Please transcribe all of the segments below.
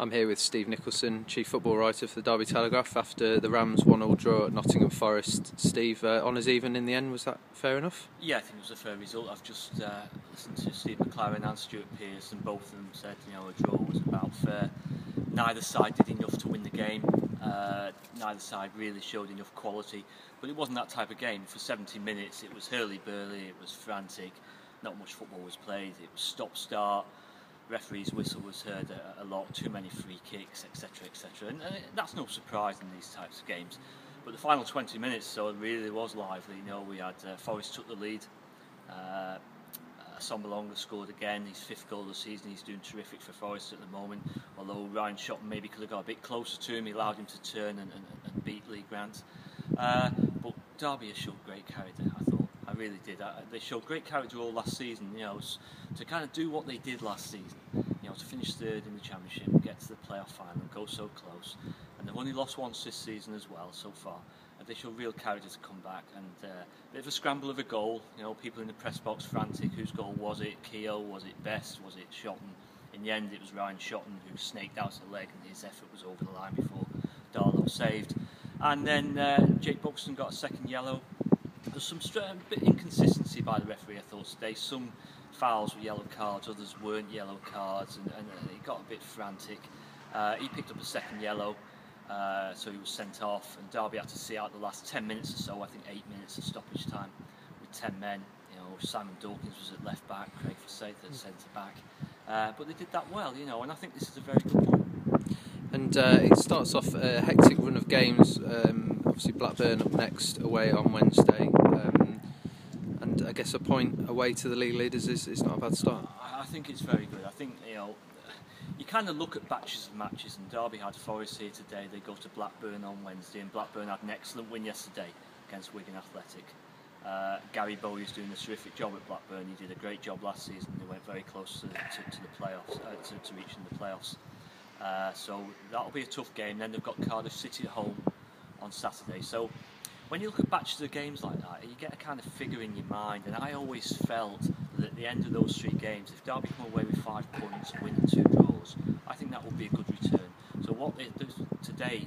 I'm here with Steve Nicholson, Chief Football Writer for the Derby Telegraph, after the Rams 1-1 draw at Nottingham Forest. Steve, honours even in the end, was that fair enough? Yeah, I think it was a fair result. I've just listened to Steve McLaren and Stuart Pearce, and both of them said, a draw was about fair. Neither side did enough to win the game. Neither side really showed enough quality, but it wasn't that type of game. For 70 minutes, it was hurly-burly, it was frantic, not much football was played, it was stop-start. Referee's whistle was heard a lot, too many free kicks, etc, etc, and that's no surprise in these types of games. But the final 20 minutes, so it really was lively. We had Forest took the lead. Sombalonga scored again, his 5th goal of the season. He's doing terrific for Forest at the moment, although Ryan Shotton maybe could have got a bit closer to him. He allowed him to turn and beat Lee Grant. But Derby has showed great character, I thought. I really did. They showed great character all last season, to kind of do what they did last season, to finish 3rd in the Championship, get to the playoff final and go so close. And they've only lost once this season as well, so far. And they showed real character to come back, and a bit of a scramble of a goal. People in the press box frantic. Whose goal was it? Keogh? Was it Best? Was it Shotton? In the end, it was Ryan Shotton who snaked out a leg, and his effort was over the line before Darlow saved. And then Jake Buxton got a 2nd yellow. There's some bit inconsistency by the referee, I thought, today. Some fouls were yellow cards, others weren't yellow cards, and it got a bit frantic. He picked up a 2nd yellow, so he was sent off, and Derby had to see out the last 10 minutes or so, I think 8 minutes of stoppage time with 10 men. Simon Dawkins was at left back, Craig Forsyth at centre back, but they did that well, and I think this is a very good point. And it starts off a hectic run of games. Obviously Blackburn up next away on Wednesday, and I guess a point away to the league leaders is not a bad start. I think it's very good. I think you kind of look at batches of matches, and Derby had Forest here today. They go to Blackburn on Wednesday, and Blackburn had an excellent win yesterday against Wigan Athletic. Gary Bowie's doing a terrific job at Blackburn. He did a great job last season. They went very close to the playoffs, to reaching the playoffs. So that'll be a tough game. Then they've got Cardiff City at home on Saturday. So when you look at batches of games like that, you get a kind of figure in your mind. And I always felt that at the end of those 3 games, if Derby come away with 5 points and win 2 draws, I think that would be a good return. So what they do today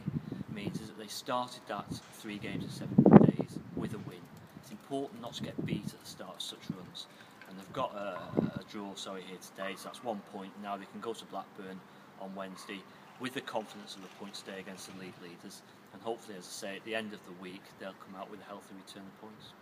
means is that they started that 3 games in 7 days with a win. It's important not to get beat at the start of such runs. And they've got a draw here today, so that's 1 point. Now they can go to Blackburn on Wednesday with the confidence of a point stay against the league leaders, and hopefully, as I say, at the end of the week they'll come out with a healthy return of points.